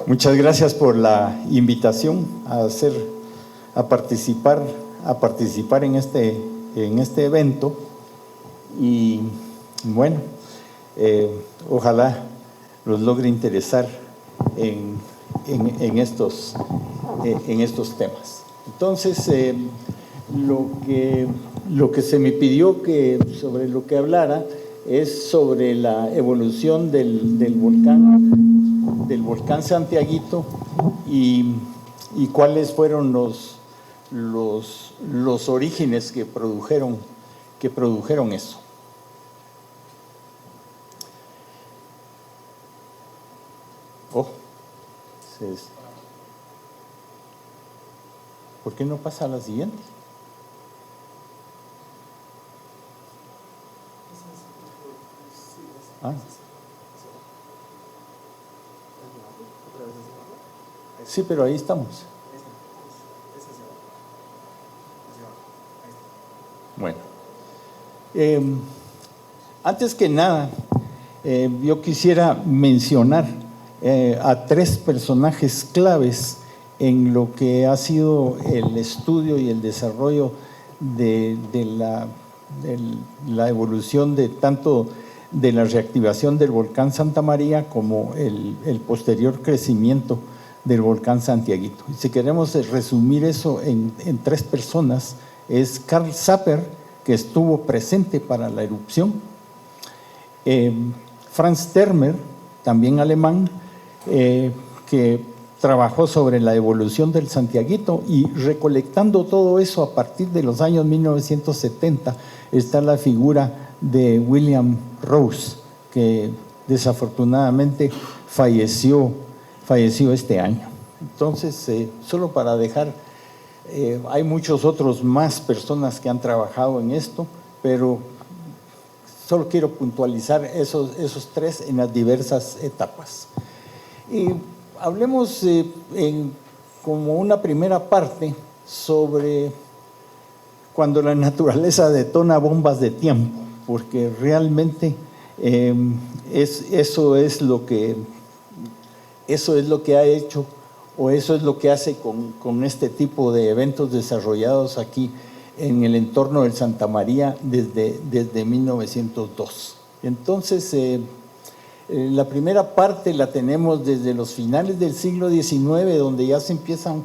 Muchas gracias por la invitación a participar en este evento. Y bueno, ojalá los logre interesar en estos temas. Entonces, lo que se me pidió sobre lo que hablara es sobre la evolución del volcán Santiaguito y cuáles fueron los orígenes que produjeron eso. ¿Por qué no pasa a la siguiente? Sí, pero ahí estamos. Bueno, antes que nada, yo quisiera mencionar a tres personajes claves en lo que ha sido el estudio y el desarrollo de la evolución tanto de la reactivación del volcán Santa María como el posterior crecimiento del volcán Santiaguito. Si queremos resumir eso en tres personas, es Carl Sapper, que estuvo presente para la erupción, Franz Termer, también alemán, que trabajó sobre la evolución del Santiaguito, y recolectando todo eso a partir de los años 1970 está la figura de William Rose, que desafortunadamente falleció este año. Entonces, solo para dejar, hay muchos otros más personas que han trabajado en esto, pero solo quiero puntualizar esos tres en las diversas etapas. Hablemos como una primera parte sobre cuando la naturaleza detona bombas de tiempo, porque realmente eso es lo que ha hecho, o eso es lo que hace con este tipo de eventos desarrollados aquí en el entorno del Santa María desde 1902. Entonces, la primera parte la tenemos desde los finales del siglo XIX, donde ya se empiezan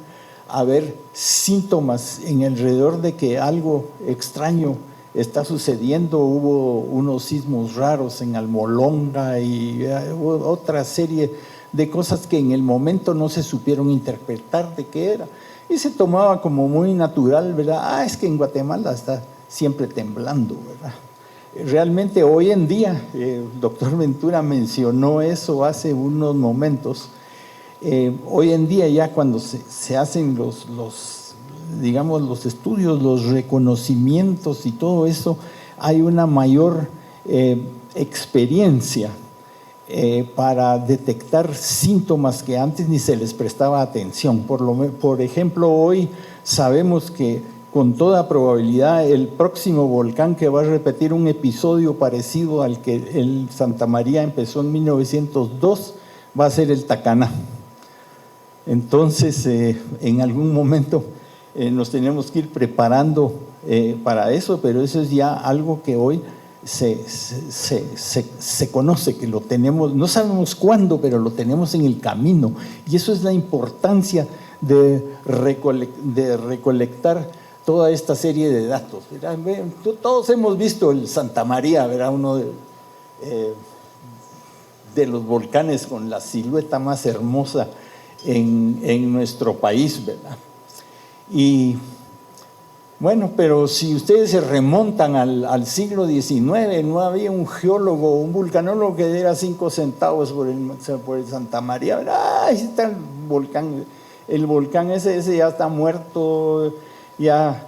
a ver síntomas en alrededor de que algo extraño está sucediendo. Hubo unos sismos raros en Almolonga y otra serie de cosas que en el momento no se supieron interpretar de qué era, y se tomaba como muy natural, ¿verdad? Es que en Guatemala está siempre temblando, ¿verdad? Realmente hoy en día, el doctor Ventura mencionó eso hace unos momentos, hoy en día ya cuando se hacen los estudios, los reconocimientos y todo eso, hay una mayor experiencia para detectar síntomas que antes ni se les prestaba atención. Por ejemplo, hoy sabemos que con toda probabilidad el próximo volcán que va a repetir un episodio parecido al que el Santa María empezó en 1902 va a ser el Tacaná. Entonces, en algún momento nos tenemos que ir preparando para eso, pero eso es ya algo que hoy se conoce, que lo tenemos, no sabemos cuándo, pero lo tenemos en el camino, y eso es la importancia de recolectar toda esta serie de datos. Todos hemos visto el Santa María, ¿verdad? Uno de los volcanes con la silueta más hermosa en nuestro país, ¿verdad? Y bueno, pero si ustedes se remontan al siglo XIX, no había un geólogo, un vulcanólogo que diera 5 centavos por el Santa María. Ahí está el volcán ese ya está muerto, ya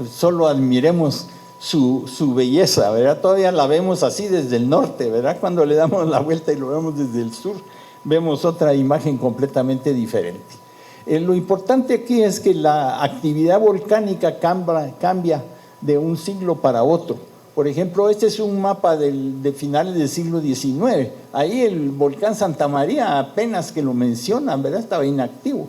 solo admiremos su belleza, ¿verdad? Todavía la vemos así desde el norte, ¿verdad? Cuando le damos la vuelta y lo vemos desde el sur, vemos otra imagen completamente diferente. Lo importante aquí es que la actividad volcánica cambia de un siglo para otro. Por ejemplo, este es un mapa de finales del siglo XIX. Ahí el volcán Santa María, apenas que lo mencionan, ¿verdad?, estaba inactivo.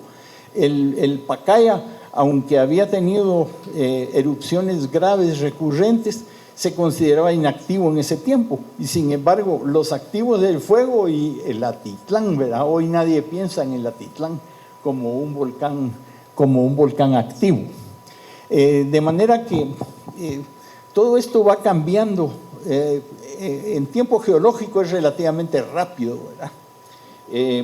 El Pacaya, aunque había tenido erupciones graves recurrentes, se consideraba inactivo en ese tiempo. Y sin embargo, los activos del fuego y el Atitlán, ¿verdad? Hoy nadie piensa en el Atitlán como un volcán activo. De manera que todo esto va cambiando. En tiempo geológico es relativamente rápido, ¿verdad?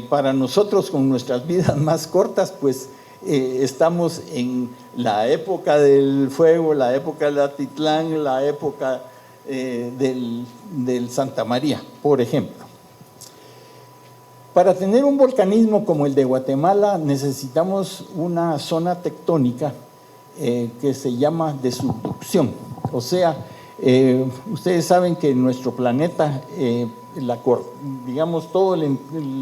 Para nosotros, con nuestras vidas más cortas, pues estamos en la época del fuego, la época del Atitlán, la época del Santa María, por ejemplo. Para tener un volcanismo como el de Guatemala necesitamos una zona tectónica que se llama de subducción. O sea, ustedes saben que en nuestro planeta, digamos, toda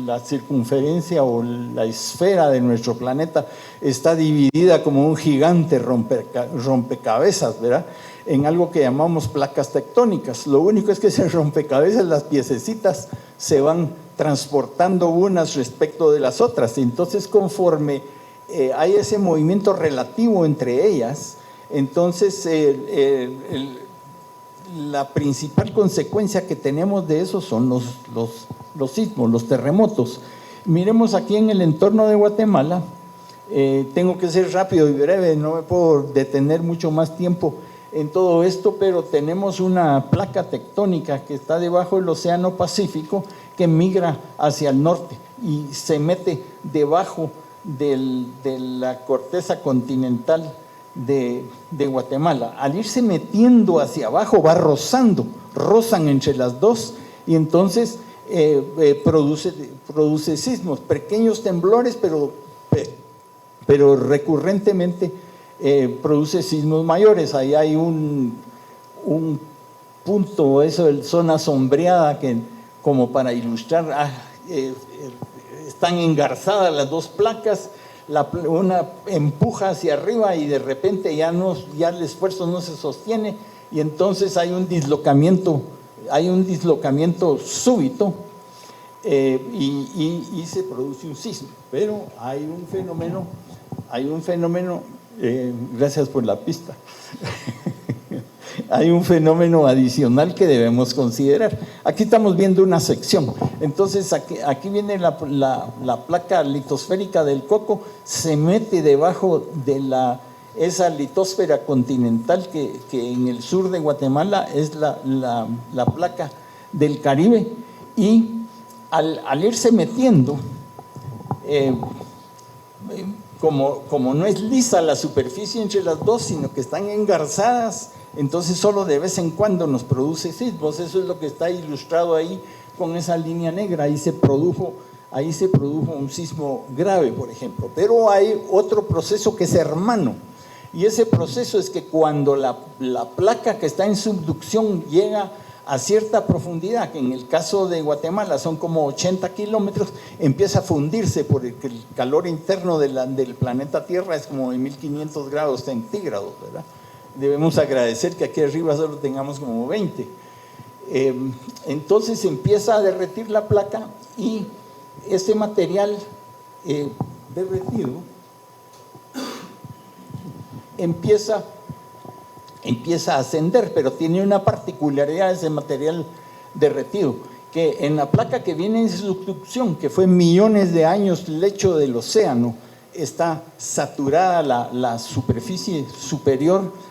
la circunferencia o la esfera de nuestro planeta está dividida como un gigante rompecabezas, ¿verdad?, en algo que llamamos placas tectónicas. Lo único es que ese rompecabezas, las piececitas se van transportando unas respecto de las otras. Entonces, conforme hay ese movimiento relativo entre ellas, entonces la principal consecuencia que tenemos de eso son los sismos, los terremotos. Miremos aquí en el entorno de Guatemala. Tengo que ser rápido y breve, no me puedo detener mucho más tiempo en todo esto, pero tenemos una placa tectónica que está debajo del Océano Pacífico, que migra hacia el norte y se mete debajo de la corteza continental de Guatemala. Al irse metiendo hacia abajo va rozan entre las dos, y entonces produce sismos, pequeños temblores, pero recurrentemente produce sismos mayores. Ahí hay un punto, eso de zona sombreada, que como para ilustrar, están engarzadas las dos placas, una empuja hacia arriba y de repente ya el esfuerzo no se sostiene, y entonces hay un dislocamiento súbito, y se produce un sismo. Pero hay un fenómeno, gracias por la pista. Hay un fenómeno adicional que debemos considerar. Aquí estamos viendo una sección. Entonces, aquí viene la placa litosférica del Coco, se mete debajo de esa litosfera continental que en el sur de Guatemala es la placa del Caribe, y al irse metiendo, como no es lisa la superficie entre las dos, sino que están engarzadas, entonces solo de vez en cuando nos produce sismos. Eso es lo que está ilustrado ahí con esa línea negra. Ahí se produjo un sismo grave, por ejemplo. Pero hay otro proceso que es hermano, y ese proceso es que cuando la placa que está en subducción llega a cierta profundidad, que en el caso de Guatemala son como 80 kilómetros, empieza a fundirse porque el calor interno del planeta Tierra es como de 1500 grados centígrados, ¿verdad? Debemos agradecer que aquí arriba solo tengamos como 20. Entonces empieza a derretir la placa, y ese material derretido empieza a ascender, pero tiene una particularidad ese material derretido, que en la placa que viene en subducción, que fue millones de años lecho del océano, está saturada la superficie superior,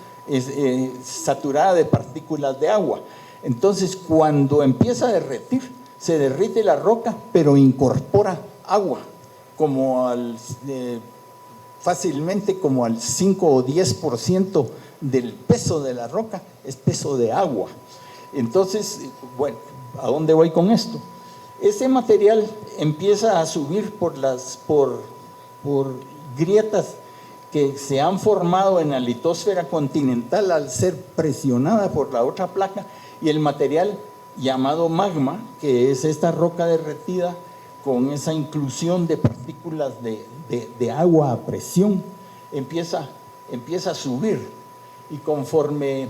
saturada de partículas de agua. Entonces, cuando empieza a derretir, se derrite la roca, pero incorpora agua, fácilmente como al 5 o 10% del peso de la roca es peso de agua. Entonces, bueno, ¿a dónde voy con esto? Ese material empieza a subir por grietas que se han formado en la litosfera continental al ser presionada por la otra placa, y el material llamado magma, que es esta roca derretida con esa inclusión de partículas de agua a presión, empieza a subir, y conforme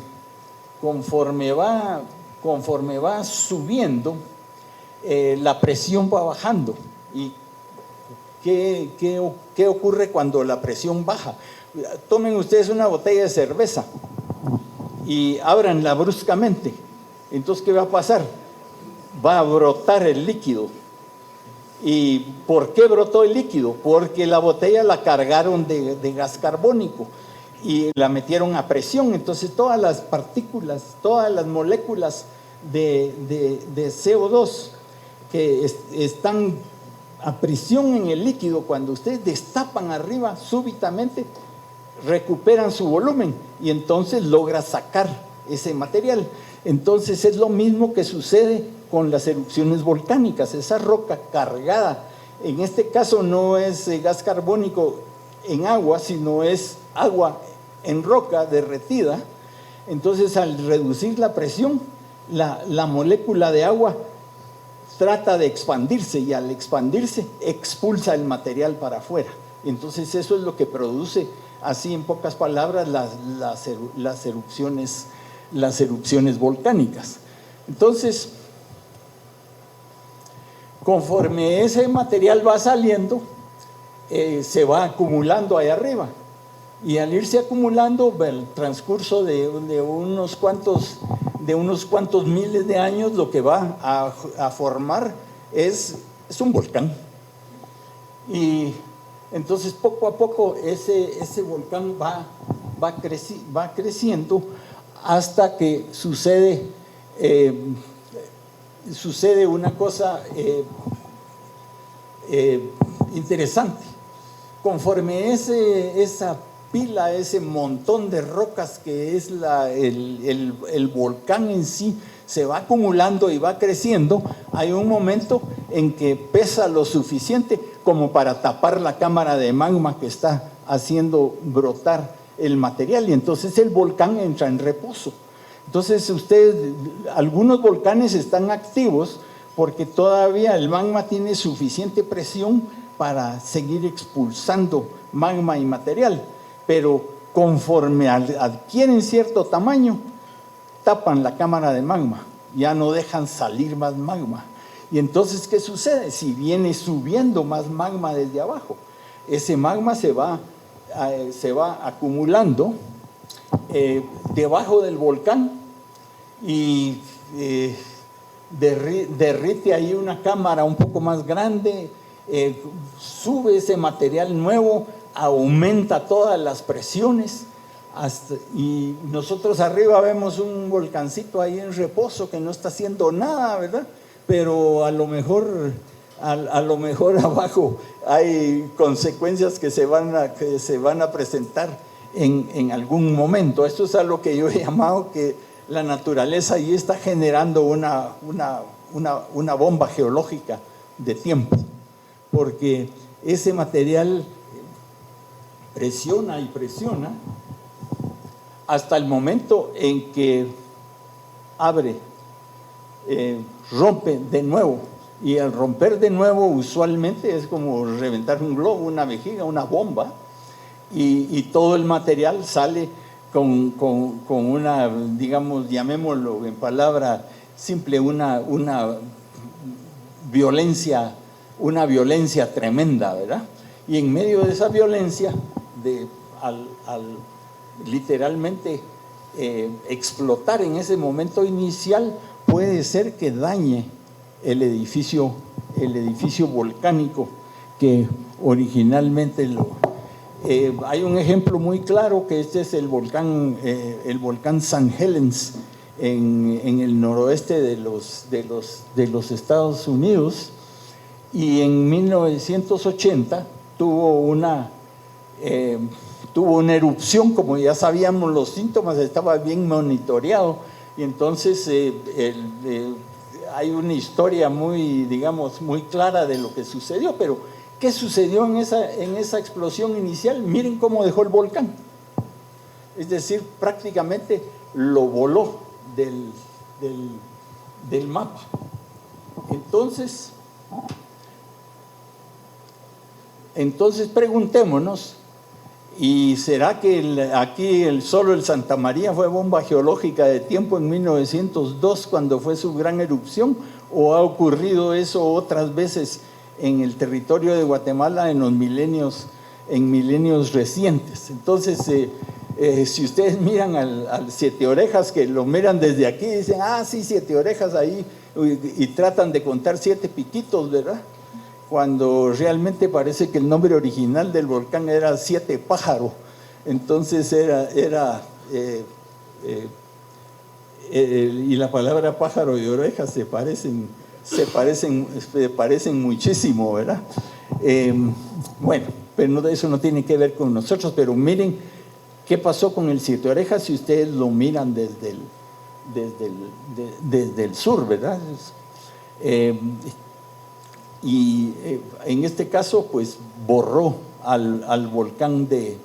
conforme va subiendo, la presión va bajando. ¿Y qué ocurre cuando la presión baja? Tomen ustedes una botella de cerveza y ábranla bruscamente. Entonces, ¿qué va a pasar? Va a brotar el líquido. ¿Y por qué brotó el líquido? Porque la botella la cargaron de gas carbónico y la metieron a presión. Entonces todas las partículas, todas las moléculas de CO2 que están a presión en el líquido, cuando ustedes destapan arriba, súbitamente recuperan su volumen y entonces logra sacar ese material. Entonces es lo mismo que sucede con las erupciones volcánicas. Esa roca cargada, en este caso no es gas carbónico en agua, sino es agua en roca derretida. Entonces, al reducir la presión, la molécula de agua trata de expandirse y al expandirse expulsa el material para afuera. Entonces eso es lo que produce, así en pocas palabras, las erupciones volcánicas. Entonces, conforme ese material va saliendo, se va acumulando ahí arriba. Y al irse acumulando, el transcurso de unos cuantos miles de años, lo que va a formar es un volcán. Y entonces poco a poco ese volcán va creciendo hasta que sucede una cosa interesante. Conforme esa pila, ese montón de rocas que es el volcán en sí, se va acumulando y va creciendo, hay un momento en que pesa lo suficiente como para tapar la cámara de magma que está haciendo brotar el material, y entonces el volcán entra en reposo. Entonces algunos volcanes están activos porque todavía el magma tiene suficiente presión para seguir expulsando magma y material, pero conforme adquieren cierto tamaño, tapan la cámara de magma, ya no dejan salir más magma. Y entonces, ¿qué sucede? Si viene subiendo más magma desde abajo, ese magma se va acumulando debajo del volcán y derrite ahí una cámara un poco más grande, sube ese material nuevo, aumenta todas las presiones y nosotros arriba vemos un volcancito ahí en reposo que no está haciendo nada, ¿verdad? Pero a lo mejor abajo hay consecuencias que se van a presentar en algún momento. Esto es a lo que yo he llamado que la naturaleza ahí está generando una bomba geológica de tiempo, porque ese material presiona y presiona hasta el momento en que rompe de nuevo. Y al romper de nuevo usualmente es como reventar un globo, una vejiga, una bomba, y todo el material sale con una, digamos, llamémoslo en palabra simple, una violencia tremenda, ¿verdad? Y en medio de esa violencia, al literalmente explotar en ese momento inicial, puede ser que dañe el edificio volcánico que originalmente hay un ejemplo muy claro que este es el volcán St. Helens en el noroeste de los Estados Unidos, y en 1980 tuvo una erupción. Como ya sabíamos los síntomas, estaba bien monitoreado, y entonces hay una historia muy clara de lo que sucedió. Pero ¿qué sucedió en esa explosión inicial? Miren cómo dejó el volcán. Es decir, prácticamente lo voló del mapa. Entonces preguntémonos, ¿Y será que aquí solo el Santa María fue bomba geológica de tiempo en 1902 cuando fue su gran erupción? ¿O ha ocurrido eso otras veces en el territorio de Guatemala en milenios recientes? Entonces, si ustedes miran al Siete Orejas, que lo miran desde aquí, dicen, ah, sí, Siete Orejas ahí, y tratan de contar 7 piquitos, ¿verdad? Cuando realmente parece que el nombre original del volcán era Siete Pájaro. Entonces y la palabra pájaro y orejas se parecen muchísimo, ¿verdad? Bueno, pero eso no tiene que ver con nosotros, pero miren qué pasó con el Siete Orejas si ustedes lo miran desde el sur, ¿verdad? Y en este caso pues borró al volcán del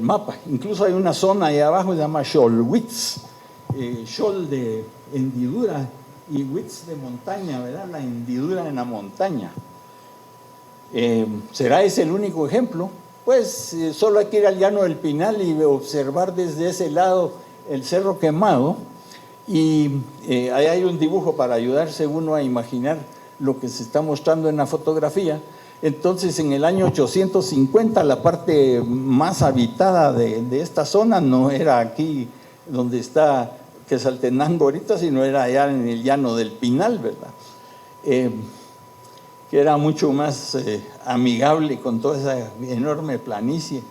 mapa. Incluso hay una zona ahí abajo que se llama Xolwitz, Xol de hendidura y Witz de montaña, ¿verdad? La hendidura en la montaña. ¿Será ese el único ejemplo? Pues solo hay que ir al Llano del Pinal y observar desde ese lado el Cerro Quemado, y ahí hay un dibujo para ayudarse uno a imaginar lo que se está mostrando en la fotografía. Entonces, en el año 850, la parte más habitada de esta zona no era aquí donde está Quetzaltenango ahorita, sino era allá en el Llano del Pinal, ¿verdad? Que era mucho más amigable con toda esa enorme planicie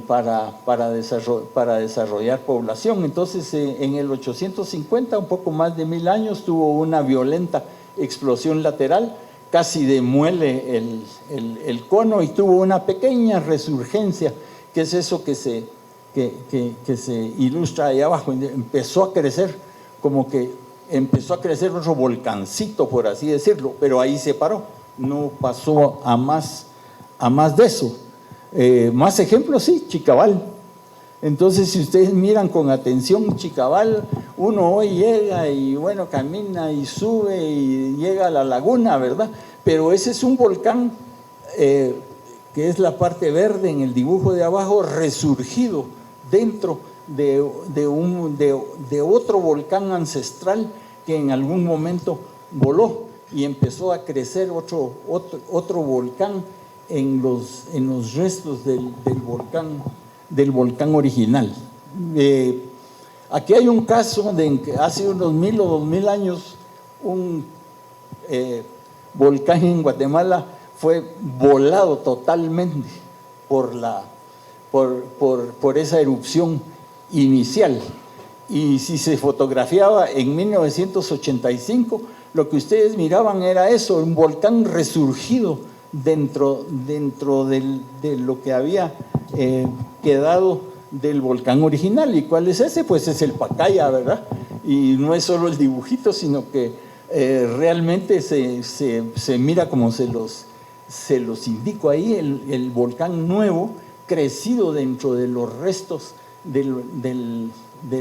para desarrollar población. Entonces, en el 850, un poco más de 1000 años, tuvo una violenta explosión lateral, casi demuele el cono y tuvo una pequeña resurgencia, que es eso que se ilustra ahí abajo. Empezó a crecer, como que empezó a crecer otro volcancito, por así decirlo, pero ahí se paró, no pasó a más de eso. Más ejemplos, sí, Chicabal. Entonces, si ustedes miran con atención Chicabal, uno hoy llega y bueno, camina y sube y llega a la laguna, ¿verdad? Pero ese es un volcán que es la parte verde en el dibujo de abajo, resurgido dentro de otro volcán ancestral que en algún momento voló y empezó a crecer otro volcán en los restos del volcán original. Aquí hay un caso de que hace unos 1000 o 2000 años un volcán en Guatemala fue volado totalmente por esa erupción inicial, y si se fotografiaba en 1985, lo que ustedes miraban era eso, un volcán resurgido dentro de lo que había quedado del volcán original. ¿Y cuál es ese? Pues es el Pacaya, ¿verdad? Y no es solo el dibujito, sino que realmente se mira como se los indico ahí, el volcán nuevo crecido dentro de los restos del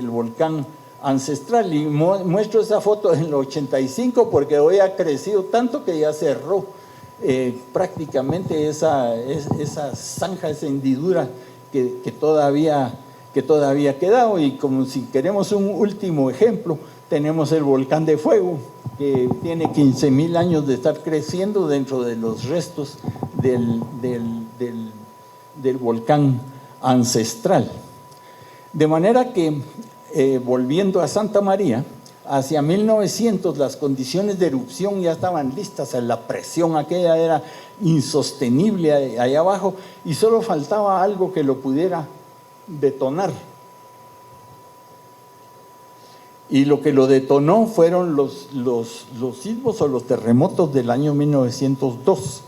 volcán ancestral. Y muestro esa foto en el 85 porque hoy ha crecido tanto que ya cerró prácticamente esa zanja, esa hendidura que todavía ha quedado. Y como si queremos un último ejemplo, tenemos el volcán de Fuego, que tiene 15,000 años de estar creciendo dentro de los restos del volcán ancestral. De manera que, volviendo a Santa María, hacia 1900 las condiciones de erupción ya estaban listas, la presión aquella era insostenible allá abajo y solo faltaba algo que lo pudiera detonar. Y lo que lo detonó fueron los sismos o los terremotos del año 1902.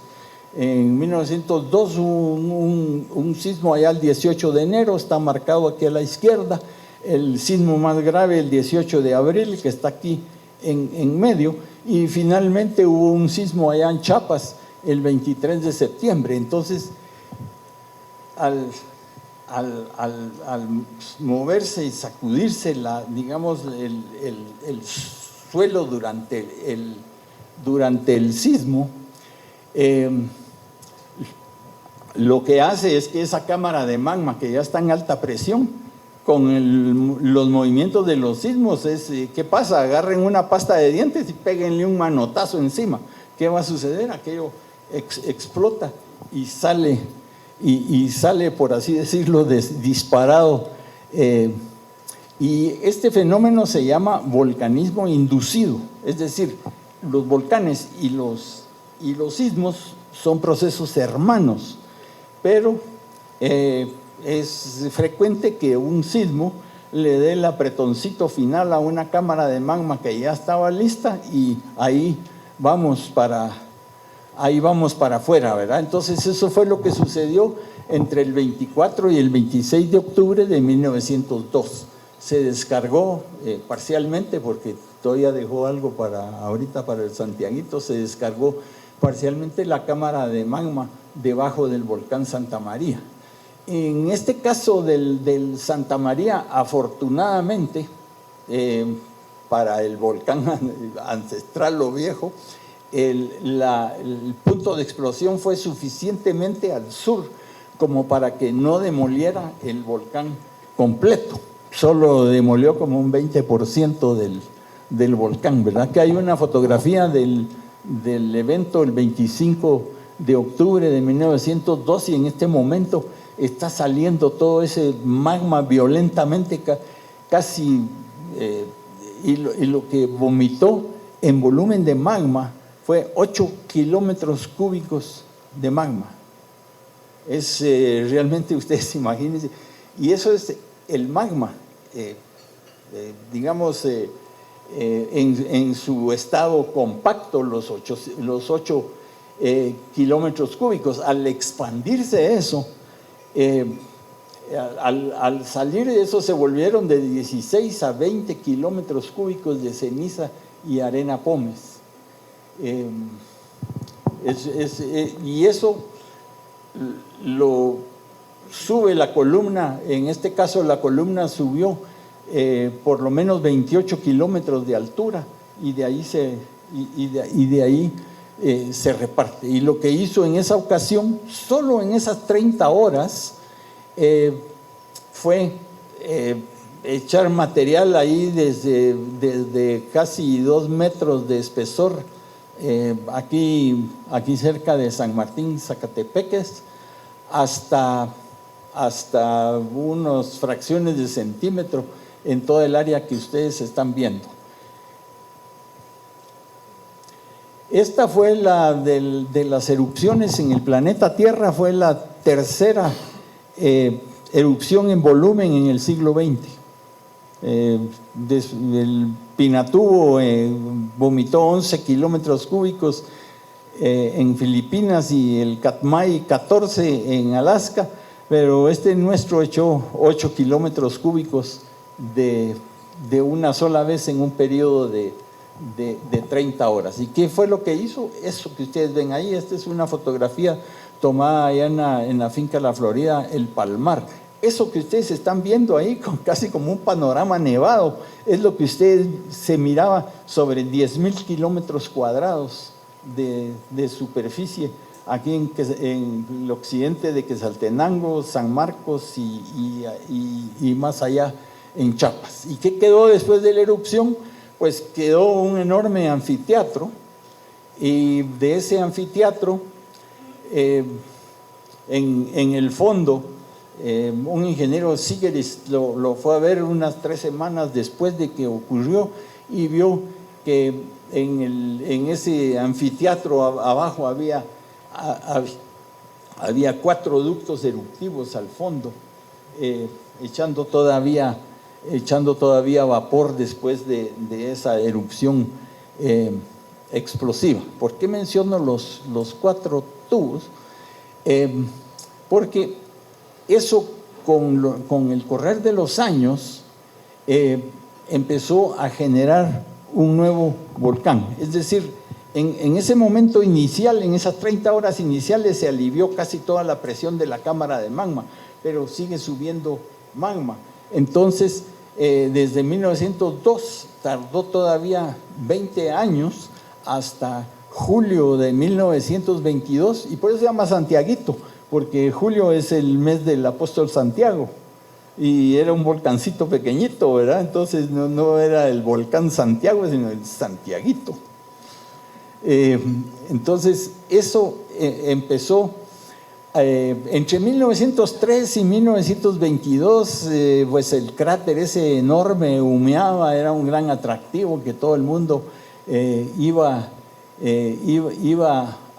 En 1902 un sismo allá el 18 de enero, está marcado aquí a la izquierda. El sismo más grave el 18 de abril, que está aquí en medio, y finalmente hubo un sismo allá en Chiapas el 23 de septiembre. Entonces, al moverse y sacudirse el suelo durante el sismo, lo que hace es que esa cámara de magma, que ya está en alta presión, con los movimientos de los sismos, ¿qué pasa? Agarren una pasta de dientes y péguenle un manotazo encima. ¿Qué va a suceder? Aquello explota y sale, por así decirlo, disparado. Y este fenómeno se llama volcanismo inducido, es decir, los volcanes y los sismos son procesos hermanos, pero es frecuente que un sismo le dé el apretoncito final a una cámara de magma que ya estaba lista y ahí vamos para afuera, ¿verdad? Entonces eso fue lo que sucedió entre el 24 y el 26 de octubre de 1902. Se descargó parcialmente, porque todavía dejó algo ahorita para el Santiaguito, se descargó parcialmente la cámara de magma debajo del volcán Santa María. En este caso del Santa María, afortunadamente, para el volcán ancestral o viejo, el punto de explosión fue suficientemente al sur como para que no demoliera el volcán completo. Solo demolió como un 20% del volcán, ¿verdad? Que hay una fotografía del evento el 25 de octubre de 1902 y en este momento está saliendo todo ese magma violentamente, casi, y lo que vomitó en volumen de magma fue 8 kilómetros cúbicos de magma. Es realmente, ustedes imagínense, y eso es el magma, digamos, en su estado compacto, los 8 kilómetros cúbicos. Al expandirse eso, al salir de eso se volvieron de 16 a 20 kilómetros cúbicos de ceniza y arena pómez. Y eso lo sube la columna, en este caso la columna subió por lo menos 28 kilómetros de altura y de ahí se reparte. Y lo que hizo en esa ocasión, solo en esas 30 horas, fue echar material ahí desde casi 2 metros de espesor, aquí cerca de San Martín, Zacatepeques, hasta unas fracciones de centímetro en toda el área que ustedes están viendo. Esta fue la de las erupciones en el planeta Tierra, fue la tercera erupción en volumen en el siglo XX. El Pinatubo vomitó 11 kilómetros cúbicos en Filipinas y el Katmai 14 en Alaska, pero nuestro echó 8 kilómetros cúbicos de una sola vez en un periodo de 30 horas. ¿Y qué fue lo que hizo? Eso que ustedes ven ahí, esta es una fotografía tomada allá en la finca La Florida, El Palmar. Eso que ustedes están viendo ahí, casi como un panorama nevado, es lo que ustedes se miraba sobre 10,000 kilómetros cuadrados de superficie, aquí en el occidente de Quetzaltenango, San Marcos y más allá en Chiapas. ¿Y qué quedó después de la erupción? Pues quedó un enorme anfiteatro, y de ese anfiteatro, en el fondo, un ingeniero Sigueris lo fue a ver unas 3 semanas después de que ocurrió y vio que en ese anfiteatro abajo había 4 ductos eruptivos al fondo, echando todavía vapor después de esa erupción explosiva. ¿Por qué menciono los 4 tubos? Porque eso con el correr de los años empezó a generar un nuevo volcán. Es decir, en ese momento inicial, en esas 30 horas iniciales, se alivió casi toda la presión de la cámara de magma, pero sigue subiendo magma. Entonces, desde 1902 tardó todavía 20 años hasta julio de 1922, y por eso se llama Santiaguito, porque julio es el mes del apóstol Santiago y era un volcancito pequeñito, ¿verdad? Entonces no era el volcán Santiago, sino el Santiaguito. Entonces eso empezó entre 1903 y 1922, pues el cráter ese enorme humeaba, era un gran atractivo que todo el mundo iba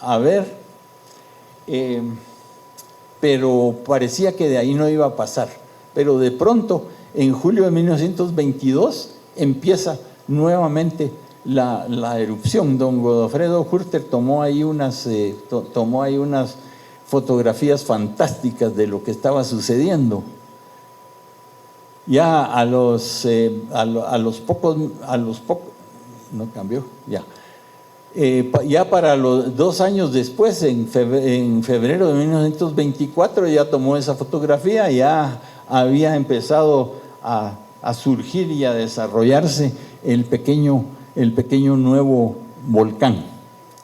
a ver, pero parecía que de ahí no iba a pasar. Pero de pronto, en julio de 1922, empieza nuevamente la erupción. Don Godofredo Hürter tomó ahí unas fotografías fantásticas de lo que estaba sucediendo. Ya a los pocos, no cambió, ya. Ya para los 2 años después, en febrero de 1924, ya tomó esa fotografía, ya había empezado a surgir y a desarrollarse el pequeño nuevo volcán.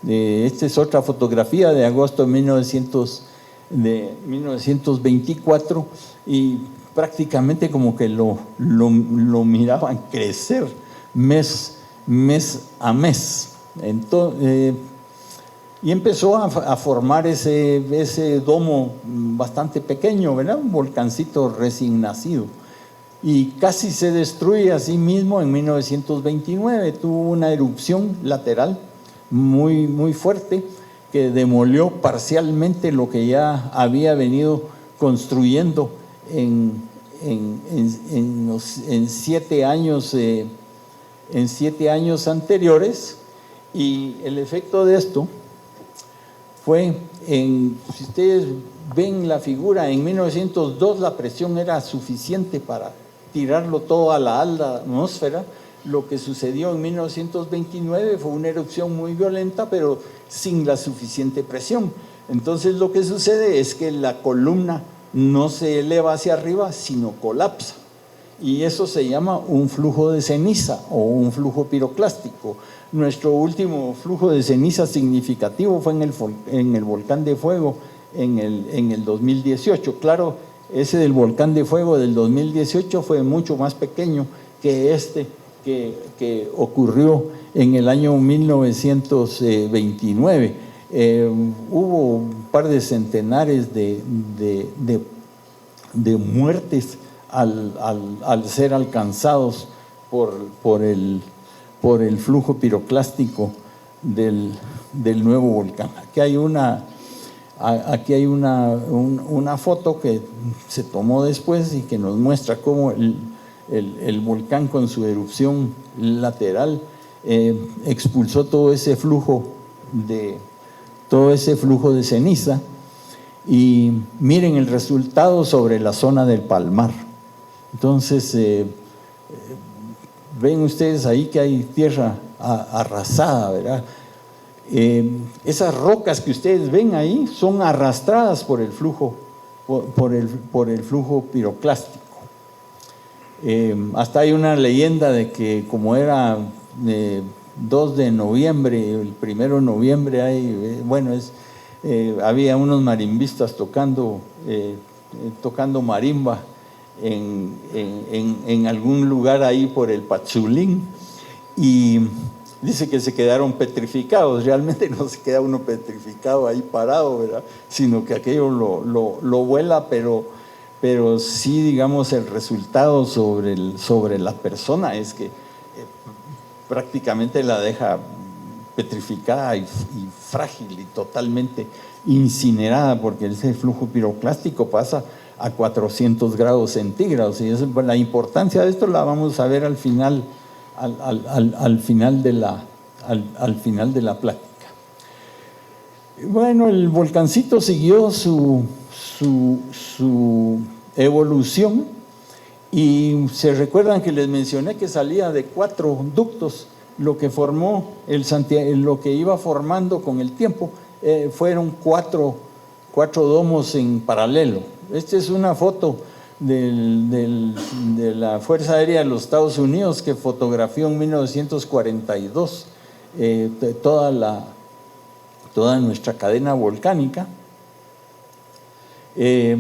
Esta es otra fotografía de agosto de 1924 y prácticamente como que lo miraban crecer mes a mes. Entonces, y empezó a formar ese domo bastante pequeño, ¿verdad? Un volcancito recién nacido. Y casi se destruye a sí mismo en 1929. Tuvo una erupción lateral muy fuerte que demolió parcialmente lo que ya había venido construyendo en 7 años, en 7 años anteriores. Y el efecto de esto fue, si ustedes ven la figura, en 1902 la presión era suficiente para tirarlo todo a la alta atmósfera. Lo que sucedió en 1929 fue una erupción muy violenta, pero sin la suficiente presión. Entonces lo que sucede es que la columna no se eleva hacia arriba, sino colapsa. Y eso se llama un flujo de ceniza o un flujo piroclástico. Nuestro último flujo de ceniza significativo fue en el volcán de fuego en el 2018. Claro, ese del volcán de fuego del 2018 fue mucho más pequeño que este que ocurrió en el año 1929. Hubo un par de centenares de muertes al ser alcanzados por el flujo piroclástico del nuevo volcán. Aquí hay una foto que se tomó después y que nos muestra cómo el volcán, con su erupción lateral, expulsó todo ese flujo de ceniza. Y miren el resultado sobre la zona del Palmar. Entonces ven ustedes ahí que hay tierra arrasada, ¿verdad? Esas rocas que ustedes ven ahí son arrastradas por el flujo piroclástico. Hasta hay una leyenda de que, como era 2 de noviembre, el 1 de noviembre, había unos marimbistas tocando marimba en algún lugar ahí por el Pachulín, y dice que se quedaron petrificados. Realmente no se queda uno petrificado ahí parado, ¿verdad? Sino que aquello lo vuela, pero sí, digamos, el resultado sobre la persona es que prácticamente la deja petrificada y frágil y totalmente incinerada, porque ese flujo piroclástico pasa a 400 grados centígrados, y la importancia de esto la vamos a ver al final de la plática. Bueno, el volcancito siguió su evolución, y se recuerdan que les mencioné que salía de 4 ductos. Lo que formó lo que iba formando con el tiempo fueron 4 domos en paralelo. Esta es una foto de la Fuerza Aérea de los Estados Unidos, que fotografió en 1942 toda nuestra cadena volcánica. Esta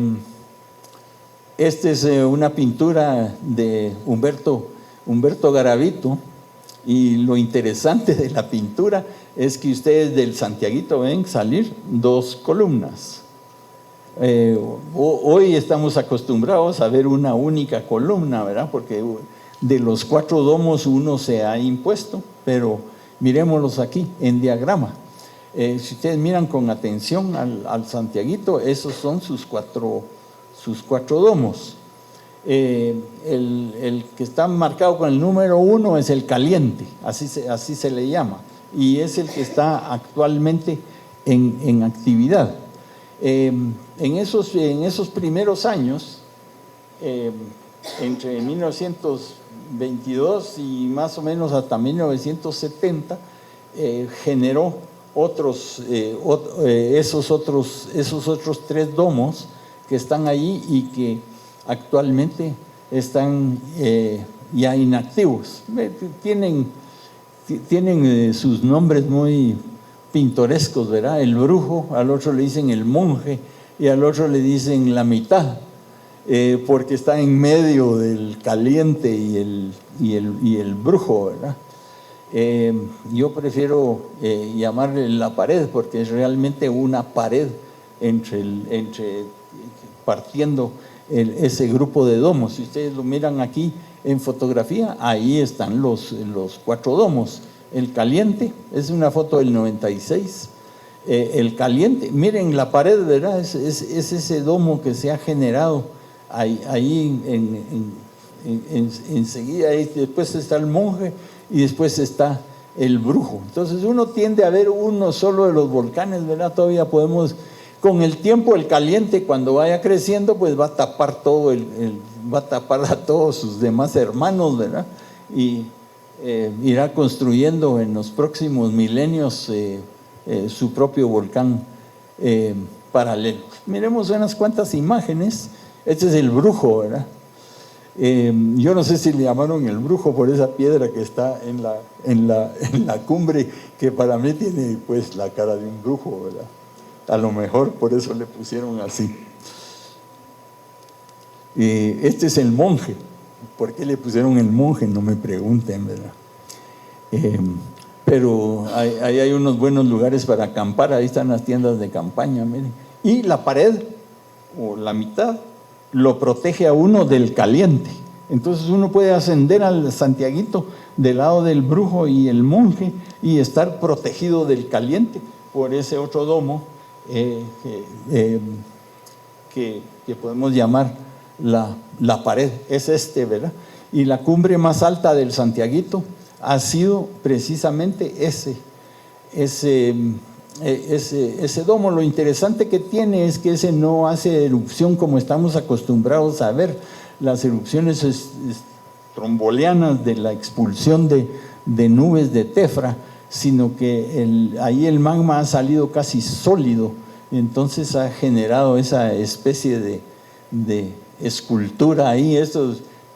es una pintura de Humberto Garavito, y lo interesante de la pintura es que ustedes del Santiaguito ven salir dos columnas. Hoy estamos acostumbrados a ver una única columna, ¿verdad? Porque de los 4 domos uno se ha impuesto, pero miremoslos aquí en diagrama. Si ustedes miran con atención al Santiaguito, esos son sus cuatro domos. El que está marcado con el número 1 es el caliente, así se le llama, y es el que está actualmente en actividad. En esos primeros años, entre 1922 y más o menos hasta 1970, generó esos otros 3 domos que están ahí y que actualmente están ya inactivos. Tienen sus nombres muy pintorescos, ¿verdad? El brujo, al otro le dicen el monje y al otro le dicen la mitad, porque está en medio del caliente y el brujo, ¿verdad? Yo prefiero llamarle la pared, porque es realmente una pared partiendo ese grupo de domos. Si ustedes lo miran aquí en fotografía, ahí están los 4 domos. El caliente es una foto del 96. El caliente, miren la pared, ¿verdad? Es ese domo que se ha generado ahí enseguida. Ahí después está el monje y después está el brujo. Entonces uno tiende a ver uno solo de los volcanes, ¿verdad? Todavía podemos, con el tiempo, el caliente cuando vaya creciendo, pues va a tapar va a tapar a todos sus demás hermanos, ¿verdad? Y irá construyendo en los próximos milenios su propio volcán paralelo. Miremos unas cuantas imágenes. Este es el brujo, ¿verdad? Yo no sé si le llamaron el brujo por esa piedra que está en la cumbre, que para mí tiene pues la cara de un brujo, ¿verdad? A lo mejor por eso le pusieron así. Este es el monje. ¿Por qué le pusieron el monje? No me pregunten, ¿verdad? Pero ahí hay unos buenos lugares para acampar. Ahí están las tiendas de campaña, miren. Y la pared, o la mitad, lo protege a uno del caliente. Entonces uno puede ascender al Santiaguito del lado del brujo y el monje y estar protegido del caliente por ese otro domo que podemos llamar la pared. Es ¿verdad? Y la cumbre más alta del Santiaguito ha sido precisamente ese domo. Lo interesante que tiene es que ese no hace erupción como estamos acostumbrados a ver las erupciones trombolianas de la expulsión de nubes de tefra, sino que ahí el magma ha salido casi sólido, entonces ha generado esa especie de escultura ahí. Esto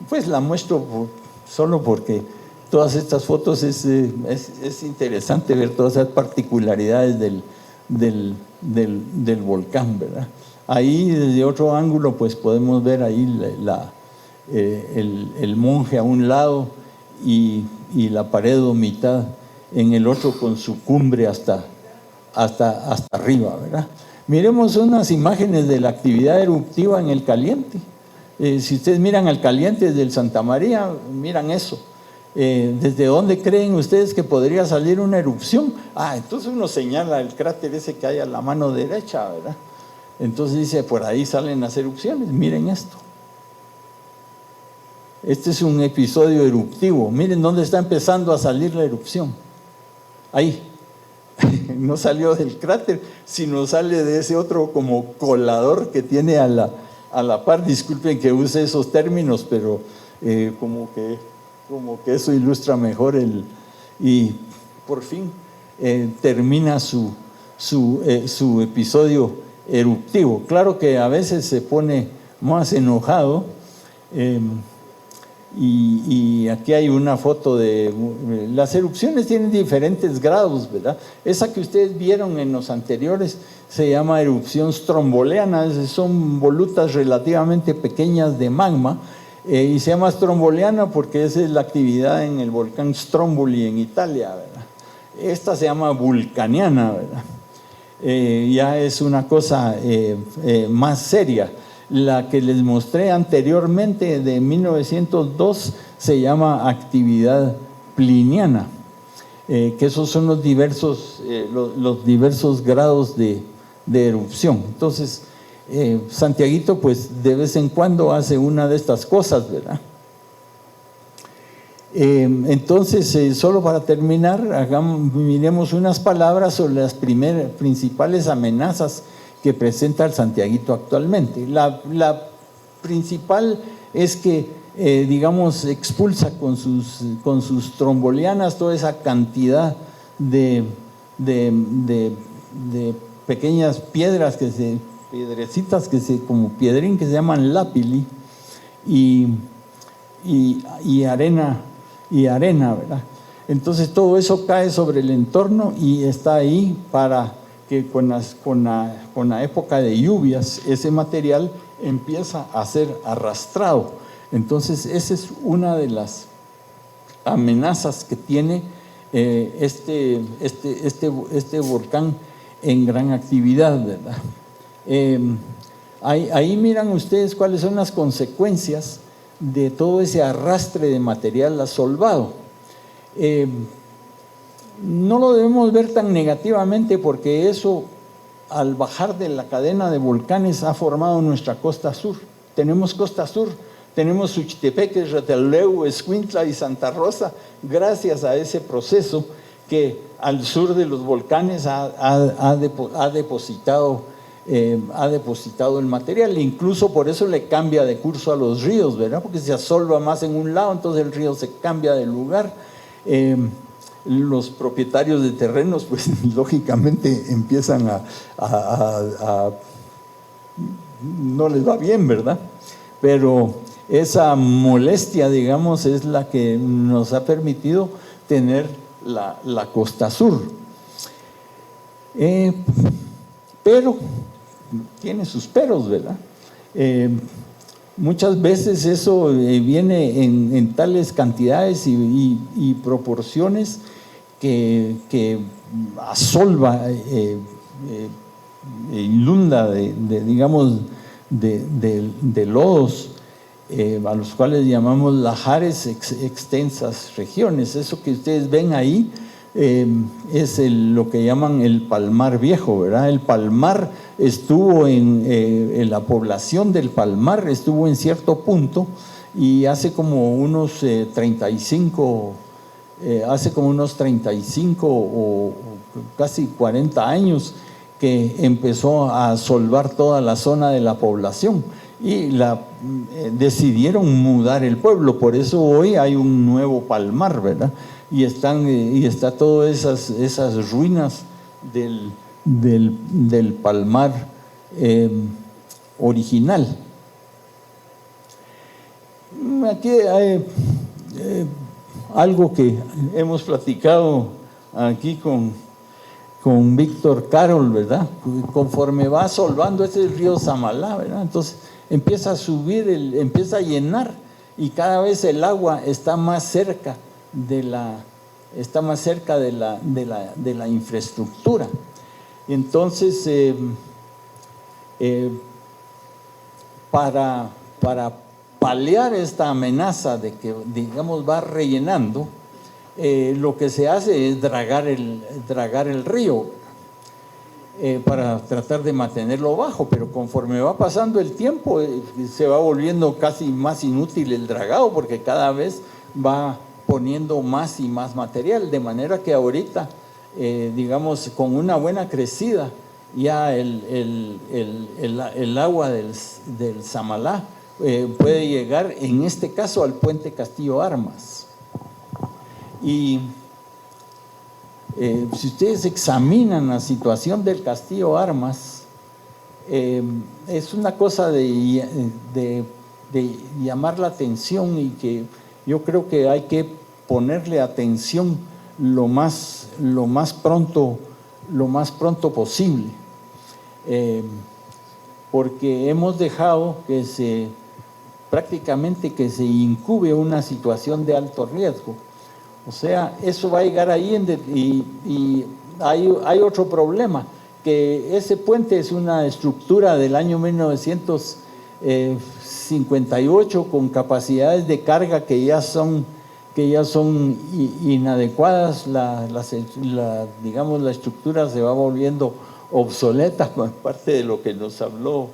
pues la muestro solo porque todas estas fotos es interesante ver todas esas particularidades del volcán, ¿verdad? Ahí desde otro ángulo pues podemos ver ahí el monje a un lado y la pared o mitad en el otro con su cumbre hasta arriba, ¿verdad? Miremos unas imágenes de la actividad eruptiva en el caliente. Si ustedes miran al caliente desde el Santa María, miran eso. ¿Desde dónde creen ustedes que podría salir una erupción? Entonces uno señala el cráter ese que hay a la mano derecha, ¿verdad? Entonces dice, por ahí salen las erupciones. Miren esto. Este es un episodio eruptivo. Miren dónde está empezando a salir la erupción. Ahí. No salió del cráter, sino sale de ese otro como colador que tiene a la par. Disculpen que use esos términos, pero como que eso ilustra mejor y por fin termina su episodio eruptivo. Claro que a veces se pone más enojado, y aquí hay una foto de las erupciones. Tienen diferentes grados, ¿verdad? Esa que ustedes vieron en los anteriores se llama erupción stromboliana, son volutas relativamente pequeñas de magma, y se llama stromboliana porque esa es la actividad en el volcán Stromboli en Italia, ¿verdad? Esta se llama vulcaniana, ¿verdad? Ya es una cosa más seria. La que les mostré anteriormente de 1902 se llama actividad pliniana, que esos son los diversos grados de erupción. Entonces, Santiaguito pues de vez en cuando hace una de estas cosas, ¿verdad? Entonces, solo para terminar, miremos unas palabras sobre las principales amenazas que presenta el Santiaguito actualmente. La principal es que, digamos, expulsa con sus trombolianas toda esa cantidad de pequeñas piedras, piedrecitas como piedrín, que se llaman lápili, y arena, ¿verdad? Entonces todo eso cae sobre el entorno y está ahí para que con la época de lluvias ese material empieza a ser arrastrado. Entonces esa es una de las amenazas que tiene este volcán en gran actividad, ¿verdad? Ahí miran ustedes cuáles son las consecuencias de todo ese arrastre de material asolvado. No lo debemos ver tan negativamente porque eso, al bajar de la cadena de volcanes, ha formado nuestra costa sur. Tenemos costa sur, tenemos Suchitepeque, Retaleu, Escuintla y Santa Rosa, gracias a ese proceso que al sur de los volcanes ha depositado el material. Incluso por eso le cambia de curso a los ríos, ¿verdad? Porque se asolva más en un lado, entonces el río se cambia de lugar. Los propietarios de terrenos, pues lógicamente empiezan no les va bien, ¿verdad? Pero esa molestia, digamos, es la que nos ha permitido tener la costa sur. Pero tiene sus peros, ¿verdad? Muchas veces eso viene en tales cantidades y proporciones que asolva, inunda de lodos, a los cuales llamamos lahares extensas regiones. Eso que ustedes ven ahí es lo que llaman el Palmar Viejo, ¿verdad? El Palmar estuvo en la población del Palmar, estuvo en cierto punto, y hace como unos 35 o casi 40 años que empezó a asolvar toda la zona de la población y decidieron mudar el pueblo. Por eso hoy hay un nuevo Palmar, ¿verdad? Y está todas esas ruinas del Palmar original. Aquí hay algo que hemos platicado aquí con Víctor Carol, ¿verdad? Conforme va asolvando, este es el río Samalá, ¿verdad? Entonces empieza a subir, empieza a llenar, y cada vez el agua está más cerca de la infraestructura. Entonces, para paliar esta amenaza de que, digamos, va rellenando, lo que se hace es dragar el río para tratar de mantenerlo bajo, pero conforme va pasando el tiempo se va volviendo casi más inútil el dragado, porque cada vez va poniendo más y más material, de manera que ahorita, digamos, con una buena crecida, ya el agua del Samalá puede llegar, en este caso, al puente Castillo Armas. Y si ustedes examinan la situación del Castillo Armas, es una cosa de llamar la atención, y que yo creo que hay que ponerle atención lo más pronto posible. porque hemos dejado prácticamente que se incube una situación de alto riesgo. O sea, eso va a llegar ahí y hay otro problema, que ese puente es una estructura del año 1958 con capacidades de carga que ya son inadecuadas. Digamos, la estructura se va volviendo obsoleta, como parte de lo que nos habló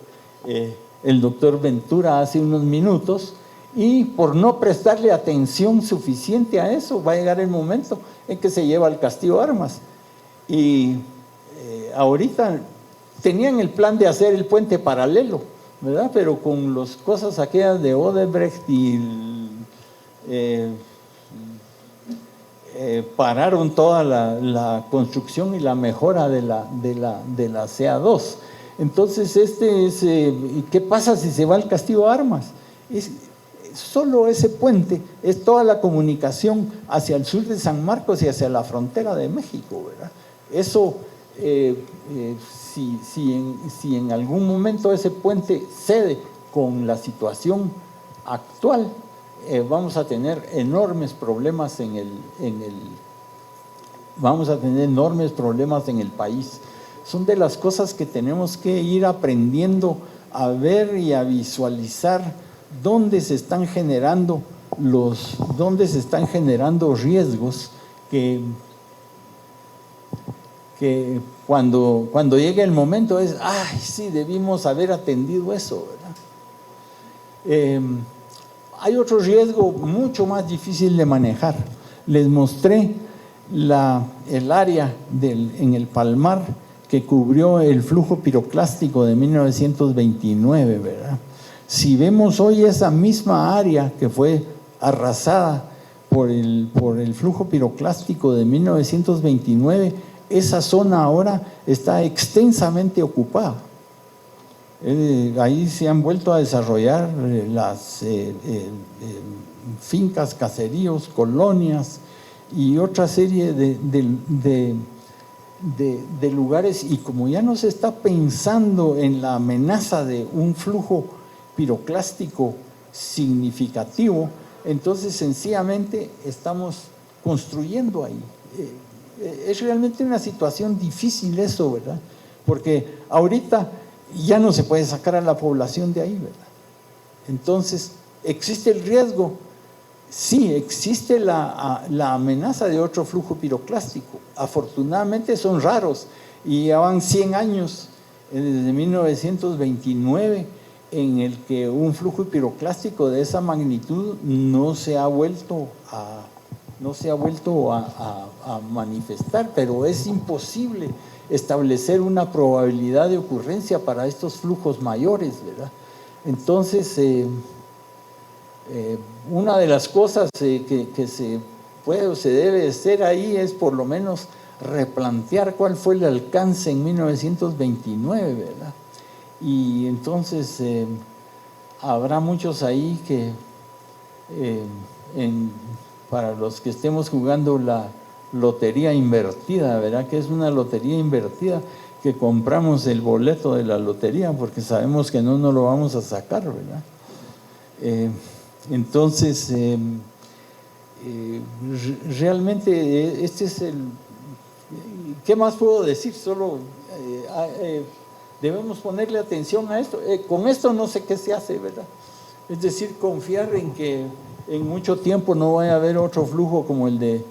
el doctor Ventura hace unos minutos, y por no prestarle atención suficiente a eso, va a llegar el momento en que se lleva al Castillo Armas. Y ahorita tenían el plan de hacer el puente paralelo, ¿verdad? Pero con las cosas aquellas de Odebrecht y pararon toda la construcción y la mejora de la CA2. Entonces, ¿qué pasa si se va al Castillo Armas? Solo ese puente es toda la comunicación hacia el sur de San Marcos y hacia la frontera de México, ¿verdad? Eso, si en algún momento ese puente cede con la situación actual, vamos a tener enormes problemas vamos a tener enormes problemas en el país. Son de las cosas que tenemos que ir aprendiendo a ver y a visualizar dónde se están generando riesgos que cuando llegue el momento ay, sí, debimos haber atendido eso, ¿verdad? Hay otro riesgo mucho más difícil de manejar. Les mostré el área en el Palmar que cubrió el flujo piroclástico de 1929, ¿verdad? Si vemos hoy esa misma área que fue arrasada por el flujo piroclástico de 1929, esa zona ahora está extensamente ocupada. Ahí se han vuelto a desarrollar las fincas, caseríos, colonias y otra serie de lugares, y como ya no se está pensando en la amenaza de un flujo piroclástico significativo, entonces sencillamente estamos construyendo ahí. Es realmente una situación difícil eso, ¿verdad? Porque ahorita ya no se puede sacar a la población de ahí, ¿verdad? Entonces, ¿existe el riesgo? Sí, existe la amenaza de otro flujo piroclástico. Afortunadamente son raros y ya van 100 años desde 1929 en el que un flujo piroclástico de esa magnitud no se ha vuelto a manifestar, pero es imposible establecer una probabilidad de ocurrencia para estos flujos mayores, ¿verdad? Entonces, una de las cosas que se puede o se debe hacer ahí es por lo menos replantear cuál fue el alcance en 1929, ¿verdad? Y entonces habrá muchos ahí que para los que estemos jugando la lotería invertida, ¿verdad? Que es una lotería invertida, que compramos el boleto de la lotería porque sabemos que no nos lo vamos a sacar, ¿verdad? Entonces, realmente este es ¿qué más puedo decir? Solo debemos ponerle atención a esto. Con esto no sé qué se hace, ¿verdad? Es decir, confiar en que en mucho tiempo no vaya a haber otro flujo como el de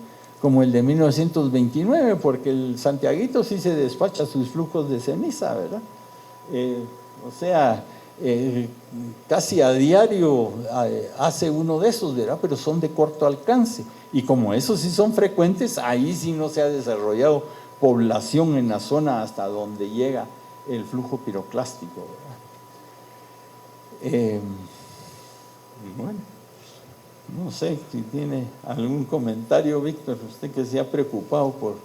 1929, porque el santiaguito sí se despacha sus flujos de ceniza, ¿verdad? O sea, casi a diario hace uno de esos, ¿verdad? Pero son de corto alcance. Y como esos sí son frecuentes, ahí sí no se ha desarrollado población en la zona hasta donde llega el flujo piroclástico, ¿verdad? Bueno, no sé si tiene algún comentario, Víctor, usted que se ha preocupado por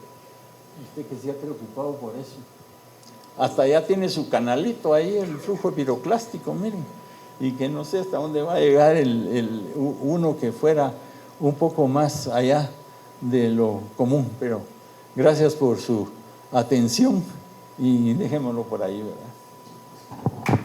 eso. Hasta ya tiene su canalito ahí, el flujo piroclástico, miren, y que no sé hasta dónde va a llegar uno que fuera un poco más allá de lo común, pero gracias por su atención Y dejémoslo por ahí, ¿verdad?